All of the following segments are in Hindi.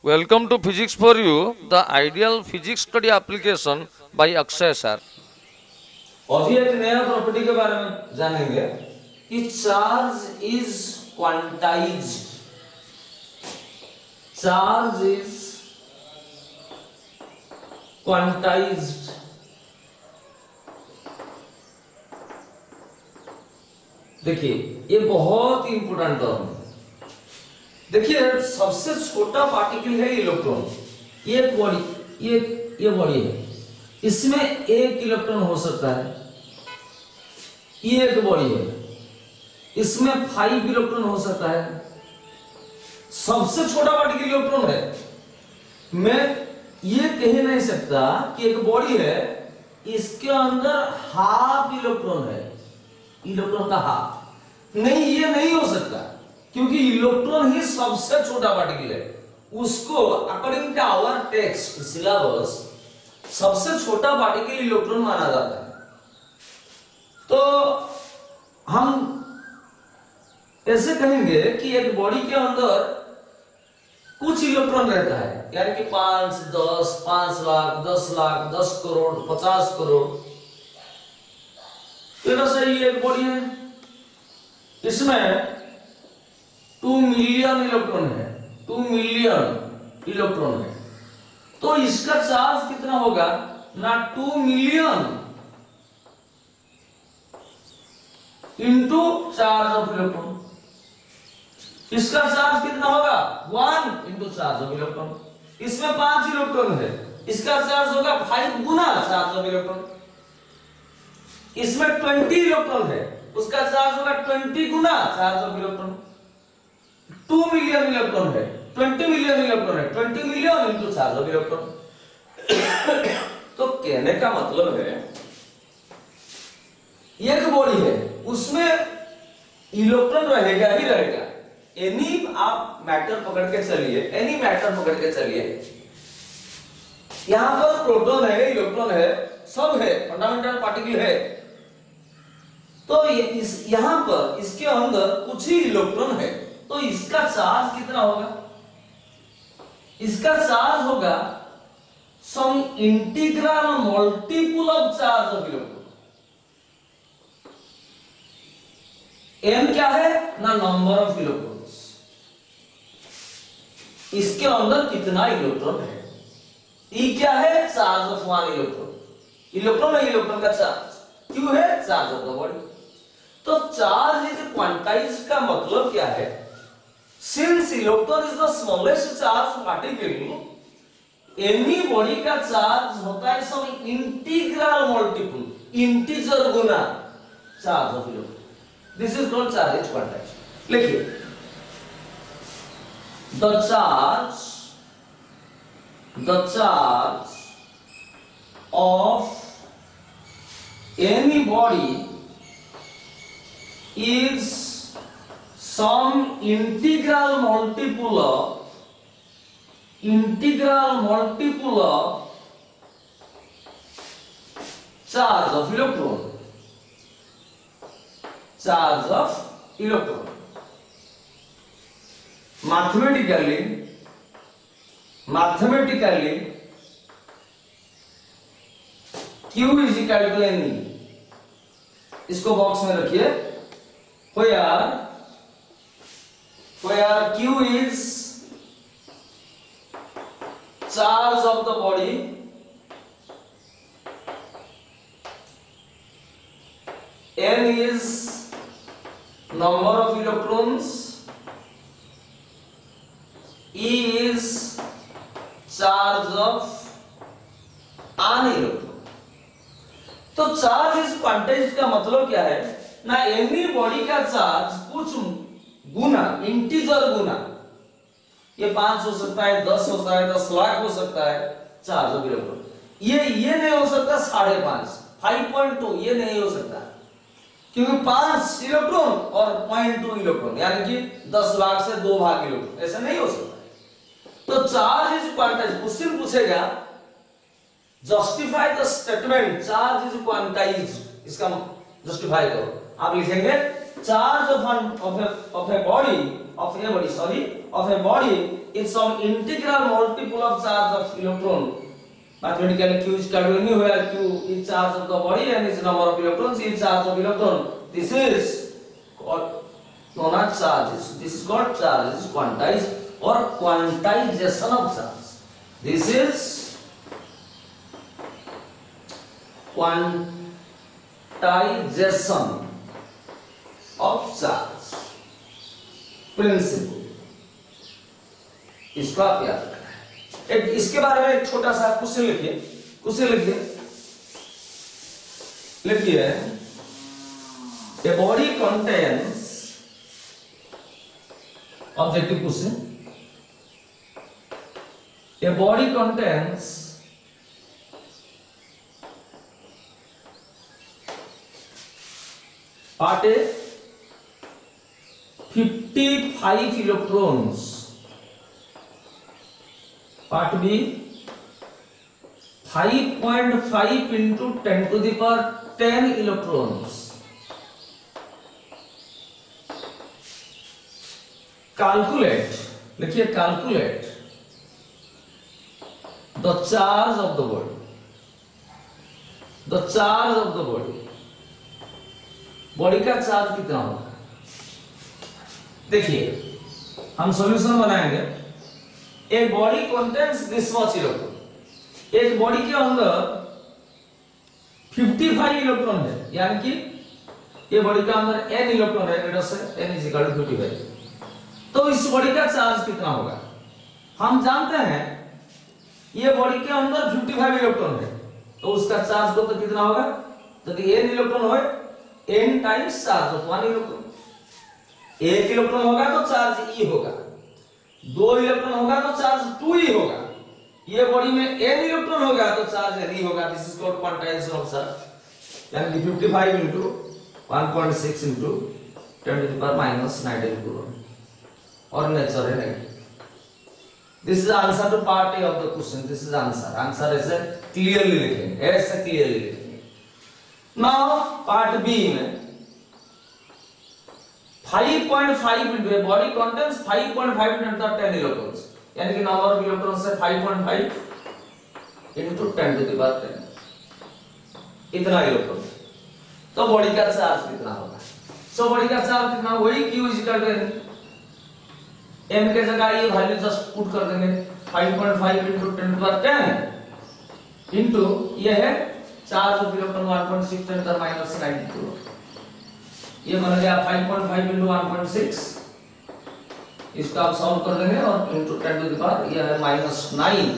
Welcome to Physics for You, the ideal physics study application by Akshay sir. अभी एक नया प्रॉपर्टी के बारे में जानेंगे कि charge is quantized. Charge is quantized. देखिए ये बहुत ही इंपॉर्टेंट टर्म है। देखिए सबसे छोटा पार्टिकल है इलेक्ट्रॉन। ये बॉडी ये बॉडी है, इसमें एक इलेक्ट्रॉन हो सकता है। ये एक बॉडी है, इसमें 5 इलेक्ट्रॉन हो सकता है। सबसे छोटा पार्टिकल इलेक्ट्रॉन है। मैं ये कह नहीं सकता कि एक बॉडी है, इसके अंदर हाफ इलेक्ट्रॉन है, इलेक्ट्रॉन का हाफ नहीं, ये नहीं हो सकता क्योंकि इलेक्ट्रॉन ही सबसे छोटा पार्टिकल है। उसको according to our text syllabus सबसे छोटा पार्टिकल इलेक्ट्रॉन माना जाता है। तो हम ऐसे कहेंगे कि एक बॉडी के अंदर कुछ इलेक्ट्रॉन रहता है, यानी कि 5, 10, 5 लाख, 10 लाख, 10 करोड़, 50 करोड़। तो ये एक बॉडी है, इसमें 2 मिलियन इलेक्ट्रॉन है, 2 मिलियन इलेक्ट्रॉन है। तो इसका चार्ज कितना होगा ना, 2 million into charge of electron. इसका चार्ज कितना होगा 1 इंटू चार्ज ऑफ इलेक्ट्रॉन। इसमें 5 इलेक्ट्रॉन है, इसका चार्ज होगा 5 गुना चार्ज ऑफ इलेक्ट्रॉन। इसमें 20 इलेक्ट्रॉन है, उसका चार्ज होगा 20 गुना charge of electron. 2 million electron है, 20 मिलियन इलेक्ट्रॉन है, 20 million into charge of electron. तो कहने का मतलब है एक बॉडी है, उसमें इलेक्ट्रॉन रहेगा ही रहेगा। एनी आप मैटर पकड़ के चलिए, एनी मैटर पकड़ के चलिए, यहां पर प्रोटॉन है, इलेक्ट्रॉन है, सब है, फंडामेंटल पार्टिकल है। तो यहां पर इसके अंदर कुछ ही इलेक्ट्रॉन है, तो इसका चार्ज कितना होगा? इसका चार्ज होगा some integral multiple of charge of electron. एम क्या है ना, नंबर ऑफ इलेक्ट्रॉन्स। इसके अंदर कितना इलेक्ट्रॉन है। ई क्या है, चार्ज ऑफ 1 इलेक्ट्रॉन। इलेक्ट्रॉन है, इलेक्ट्रॉन का चार्ज। क्यों है, चार्ज ऑफ द बॉडी। तो चार्ज इज क्वांटाइज्ड का मतलब क्या है? Since electron is the smallest charge particle, any body का चार्ज होता है सम इंटीग्रल मल्टीपल, इंटीजर गुना charge of electron. This is called charge is quantized. लिखिए, the charge of any body is some integral multiple of charge of electron. Charge of electron. Mathematically Q is equal to N। इसको बॉक्स में रखिए। where Q is charge of the body, N is number of electrons, E is charge of an electron। तो चार्ज इज क्वांटाइज्ड का मतलब क्या है ना, एनी बॉडी का चार्ज कुछ गुना, इंटीजर गुना, ये 5 हो सकता है, 10 हो सकता है, 10 लाख हो सकता है चार्ज ऑफ इलेक्ट्रॉन। ये नहीं हो सकता 5.5, 5.2 ये नहीं हो सकता, क्योंकि 5 इलेक्ट्रॉन और 0.2 इलेक्ट्रॉन, यानी कि 10 लाख से 2 भाग इलेक्ट्रॉन, ऐसा नहीं हो सकता। तो चार्ज इज क्वांटाइज्ड। क्वेश्चन पूछेगा justify the statement charge is quantized, इसका जस्टिफाई करो। आप लिखेंगे charge of a body is some integral multiple of charge of electron. Mathematically, Q is equal to anywhere Q is charge of the body and its number of electrons is charge of electron. This is called known as charges. This is called charge. This is quantized or quantization of charge. This is quantization of charge principle. इसको आप याद रखना है। एक इसके बारे में एक छोटा सा क्वेश्चन लिखिए a body contains objective question a body contains part A 55 electrons, part B 5.5 into 10 to the power 10 electrons. Calculate, लिखिए calculate the charge of the body. The charge of the body. Body का चार्ज कितना होगा? देखिए हम सॉल्यूशन बनाएंगे। एक body contains this much electron. एक बॉडी के अंदर 55 इलेक्ट्रॉन है, यानी कि ये बॉडी का अंदर n इलेक्ट्रॉन है, लेट अस से n इज इक्वल टू 55। तो इस बॉडी का चार्ज कितना होगा? हम जानते हैं ये बॉडी के अंदर 55 इलेक्ट्रॉन है, तो उसका चार्ज तो कितना होगा? यदि n इलेक्ट्रॉन हो n times charge of 1 electron. एक इलेक्ट्रॉन होगा तो चार्ज E होगा, 2 इलेक्ट्रॉन होगा तो चार्ज 2E होगा। ये बॉडी में n इलेक्ट्रॉन होगा तो चार्ज N होगा। This is called quantization of charge. यानी 55 into 1.6 into 10 to the power minus 19 coulomb और नेचर है negative. This is answer to part A of the question. This is answer. Answer ऐसे क्लियरली लिखेंगे, ऐसे क्लियरली लिखेंगे। नाउ पार्ट बी में 5.5 into a body contains 5.5 into 10 electrons, यानी कि नंबर ऑफ इलेक्ट्रॉन्स है 5.5 into 10 to the power 10। इतना इलेक्ट्रॉन, तो बॉडी का चार्ज कितना होगा? सो बॉडी का चार्ज कितना? वही Q is equal to n के जगह ये वैल्यू जस्ट पुट कर देंगे 5.5 into 10 to the power 10 into ये है charge of electron 1.6 10 to the minus 19 coulomb. ये बन गया 5.5 into 1.6। इसको आप सॉल्व कर देंगे और into 10 to the power ये है -9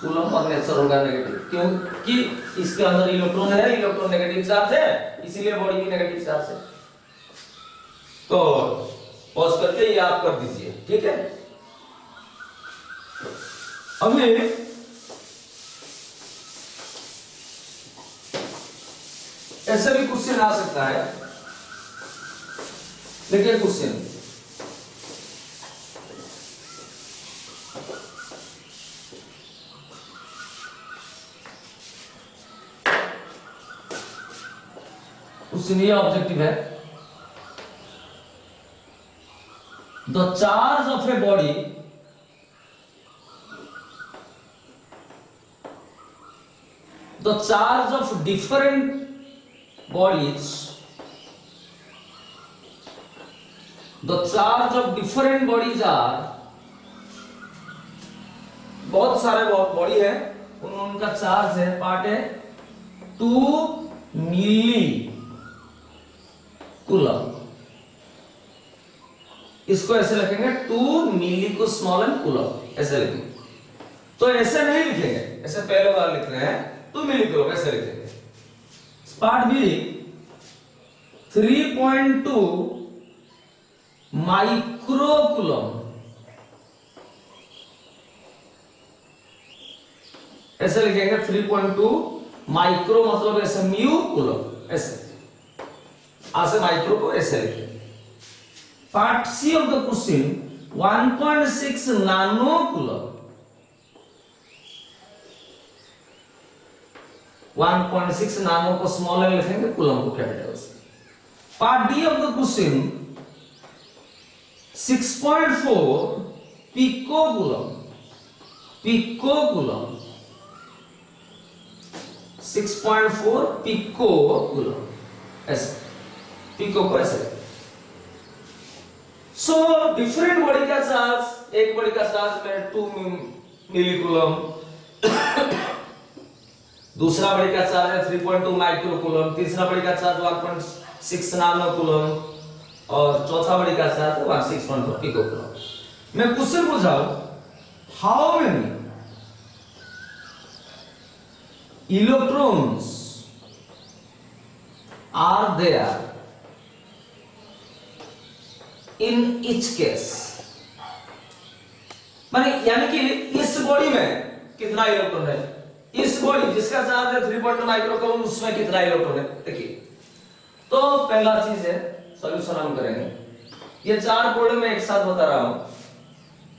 कूलम और नेचर होगा नेगेटिव, क्योंकि इसके अंदर इलेक्ट्रॉन है, इलेक्ट्रॉन नेगेटिव चार्ज है, इसीलिए बॉडी की नेगेटिव चार्ज है। तो पॉज करके ये आप कर दीजिए, ठीक है। अभी ऐसे भी क्वेश्चन आ सकता है। देखिए क्वेश्चन, ये ऑब्जेक्टिव है। The charge of a body the charge of different bodies, the charge of different bodies are, बहुत सारे बॉडी है, उनका चार्ज है पार्ट है 2 मिली कूलम। इसको ऐसे लिखेंगे 2 मिली को स्मॉल एंड कूलम, ऐसे लिखेंगे। तो ऐसे नहीं लिखेंगे, ऐसे पहले बार लिख रहे हैं 2 मिली कूलम, ऐसे लिखेंगे। पार्ट बी 3.2 माइक्रो कूलम, ऐसे लिखेंगे 3.2 माइक्रो मतलब ऐसे म्यू कूलम, ऐसे ऐसे माइक्रो को ऐसे लिखेंगे। Part C of the question 1.6 nano coulomb, 1.6 नानो को स्मॉल में लिखेंगे, कूलम को कैपिटल से। Part D of the question 6.4 पिकोकूलम, पिकोकूलम 6.4 पिकोकूलम, ऐसे पिको को ऐसे। सो डिफरेंट बॉडी का चार्ज, एक बॉडी का चार्ज में 2 मिलीकूलम, दूसरा बॉडी का चार्ज है 3.2 माइक्रोकूलम, तीसरा बॉडी का चार्ज 1.6 नानोकूलम और चौथा बॉडी का चार्ज 16.4 पिकोकूलम। मैं क्वेश्चन पूछा, how many electrons are there in each case, माने यानी कि इस बॉडी में कितना इलेक्ट्रॉन है, इस बॉडी जिसका चार्ज है 3.2 माइक्रोकूलम उसमें कितना इलेक्ट्रॉन है। देखिए, तो पहला चीज है सॉल्यूशन हम करेंगे, ये 4 प्रॉब्लम में एक साथ बता रहा हूं।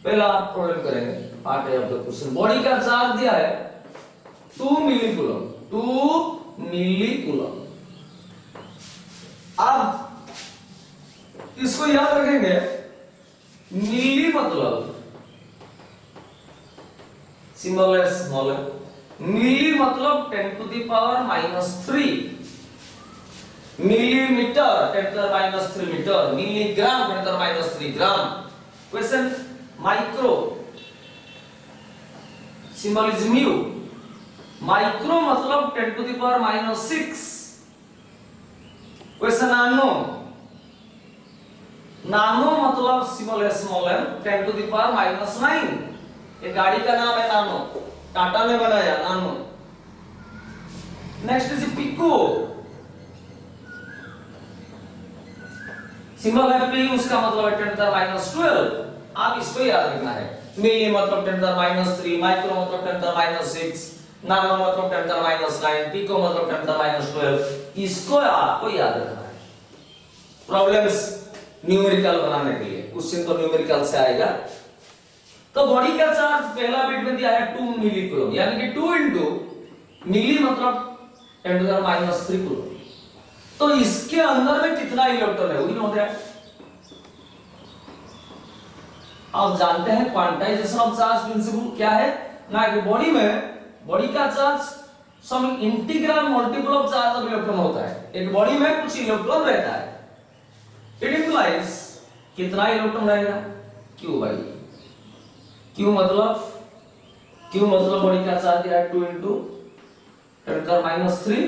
पहला प्रॉब्लम करेंगे, part A of the question. Body का चार्ज दिया है 2 मिलीकूलम, 2 मिलीकूलम। अब इसको याद रखेंगे, मिली मतलब सिंबल है स्मॉल है, मिली मतलब 10 to the power -3, millimetre 10 to the power -3 metre, milligram 10 to the power -3 gram. Question micro, symbol is mu, micro मतलब 10 टू द पावर -6। क्वेश्चन नानो, नानो मतलब सिंबल है स्मॉल है 10 टू द पावर -9। ये गाड़ी का नाम है नानो, टाटा ने बनाया नानो। नेक्स्ट इज पिको, सिंबल है पी, उसका मतलब है 10 टू द पावर -12। आप इसको याद रखना है, मिली मतलब 10 टू द पावर -3, माइक्रो मतलब 10 टू द पावर -6, नानो मतलब 10 टू द पावर -9, पिको मतलब 10 टू द पावर -12। इसको आपको याद रखना है प्रॉब्लम्स न्यूमेरिकल बनाने के लिए। क्वेश्चन तो न्यूमेरिकल से आएगा। तो बॉडी का चार्ज पहला बिट में दिया है 2 मिलीकूलम, यानी कि 2 इंटू मिली मतलब 10 टू द पावर -3 कूलम। तो इसके अंदर में कितना इलेक्ट्रॉन है, वही नो दैट। आप जानते हैं क्वांटाइजेशन ऑफ चार्ज प्रिंसिपल क्या है ना, कि बॉडी में बॉडी का charge some integral multiple of charge of electron होता है। एक बॉडी में कुछ इलेक्ट्रॉन रहता है, इट इंप्लाइज कितना इलेक्ट्रॉन रहेगा, Q बाई Q मतलब बॉडी का चार्ज है 2 into 10 to the power -3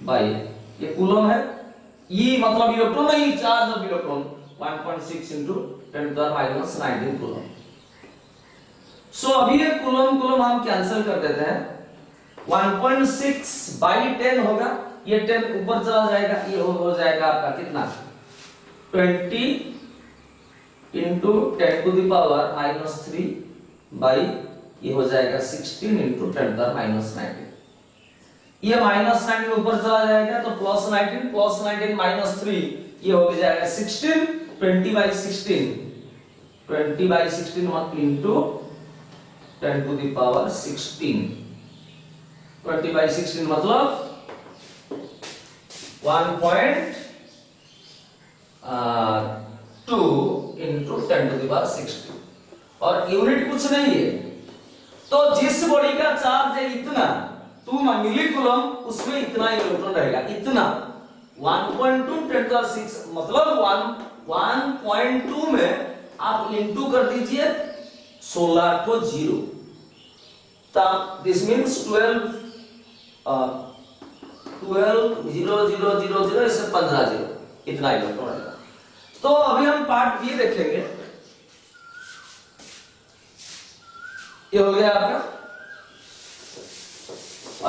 by ये कूलम है, E मतलब इलेक्ट्रॉन नहीं, charge of electron 1.6 into 10 to the power -19 coulomb. So अभी ये कूलम हम कैंसिल कर देते हैं, 1.6 बाई 10 होगा, ये 10 ऊपर चला जाएगा, ये हो जाएगा आपका कितना 20 into 10 to the power -3 by ये हो जाएगा 16 इंटू 10 टू द पावर -19। ये -19 ऊपर चला जाएगा तो +19 -3 ये हो जाएगा 16, 20 by 16 into 10 to the power 16, 20 by 16 मतलब 1.2 इंटू 10 टू द पावर 16 और यूनिट कुछ नहीं है। तो जिस बॉडी का चार्ज है इतना 2 मिलीकूलम, उसमें इतना इलेक्ट्रॉन रहेगा, इतना 1.2 10 टू द पावर 6 मतलब 1.2 में आप इंटू कर दीजिए 16 को 0, तब दिस मींस 12 0 0 0 0 इससे 15 0 इतना इलेक्ट्रॉन रहेगा। तो अभी हम पार्ट बी देखेंगे, ये हो गया आपका।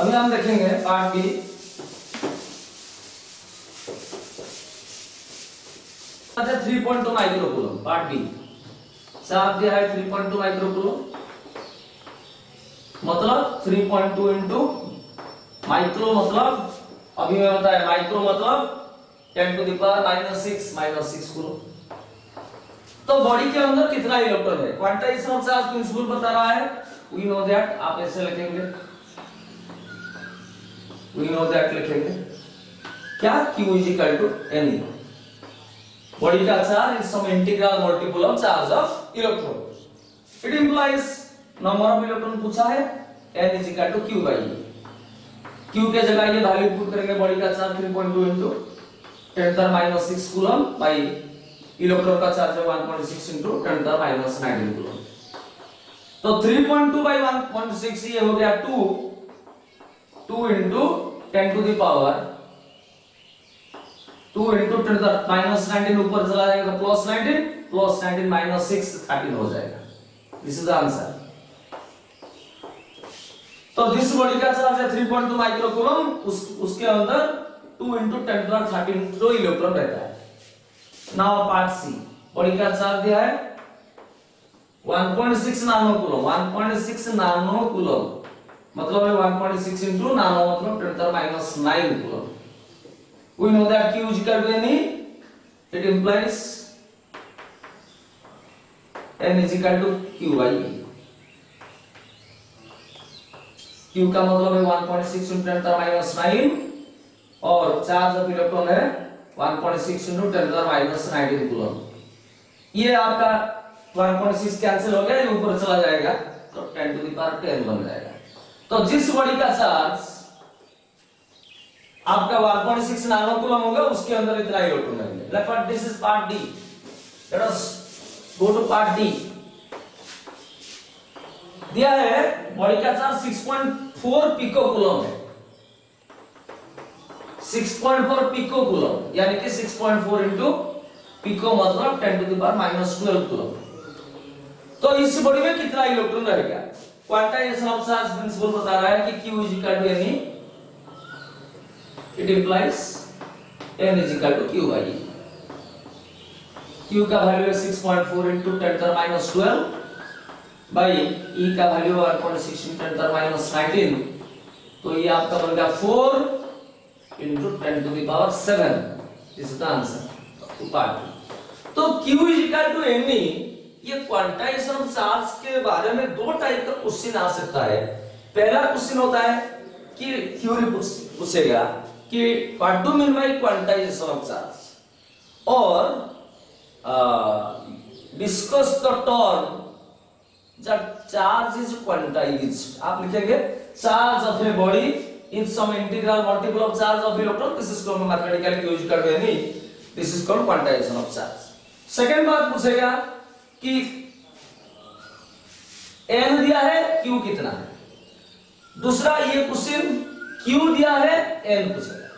अभी हम देखेंगे पार्ट बी। अच्छा 3.2 माइक्रोकूलम पार्ट बी, चार्ज दिया है 3.2 माइक्रोकूलम मतलब 3.2 इंटू माइक्रो मतलब अभी मैं बताया माइक्रो मतलब 10 टू द पावर -6 कूलम। तो बॉडी के अंदर कितना इलेक्ट्रॉन है, क्वांटाइजेशन ऑफ चार्ज प्रिंसिपल बता रहा है, वी नो दैट। आप ऐसे लिखेंगे, वी नो दैट लिखेंगे क्या, Q is equal to N, body का charge is some integral multiple of charge of electron. It implies number of electron पूछा है n is equal to q by q के जगह ये वैल्यू पुट करेंगे बॉडी का charge 3.2 into 10⁻⁻6 coulomb by electron का चार्ज है 1.6 into 10⁻⁻19 कूलम। तो 3.2 बाई 1.6 ये हो गया 2 into 10 to the power 2 into 10⁻19 ऊपर चला जाएगा प्लस 19 minus 6 13 हो जाएगा। This is the answer. तो दिस बॉडी का चार्ज है 3.2 माइक्रो कूलम, उसके अंदर 2 into 10⁻13 दो इलेक्ट्रॉन रहता है। नाउ पार्ट सी, बॉडी का चार्ज दिया है 1.6 नानो कूलम, 1.6 नानो कूलम मतलब है 1.6 into नानो मतलब 10⁻9 coulomb. We know that Q is equal to N, it implies N is equal to Q by E। Q का मतलब है 1.6 into 10⁻9 और चार्ज ऑफ इलेक्ट्रॉन है 1.6 into 10⁻19 कूलम। ये आपका 1.6 कैंसिल हो गया, ये ऊपर चला जाएगा तो 10 to the power 10 बन जाएगा। तो जिस बॉडी का चार्ज आपका 1.6 नानो कूलम होगा उसके अंदर इतना इलेक्ट्रॉन रहेंगे। Let this is part D, let us go to part D. दिया है बॉडी का चार्ज 6.4 पिको कूलम है, 6.4 पिको कूलम यानी कि 6.4 into पिको मतलब 10 to the power -12 कूलम। तो इस बॉडी में कितना इलेक्ट्रॉन रहेगा? क्वांटाइजेशन ऑफ चार्ज प्रिंसिपल बता रहा है कि Q is equal to N, it implies N is equal to Q by E। Q का वैल्यू है 6.4 into 10⁻12 बाई E का वैल्यू 1.6 into 10⁻19, तो ये आपका बन गया 4 into 10 to the power 7। This is the answer to part. तो Q is equal to N, ये क्वांटाइजेशन ऑफ चार्ज के बारे में दो टाइप का क्वेश्चन आ सकता है। पहला क्वेश्चन होता है कि थ्योरी पूछेगा कि what do mean by quantization of charge, और discuss the term that charge is quantized. आप लिखेंगे charge of a body is some integral multiple of charge of electron, this is called mathematically use कर देनी, this is called quantization of charge. Second बात पूछेगा कि n दिया है, q कितना है। दूसरा ये क्वेश्चन q दिया है, n पूछेगा।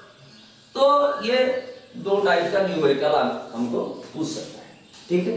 तो ये दो टाइप का न्यूमेरिकल हमको पूछ सकता है, ठीक है।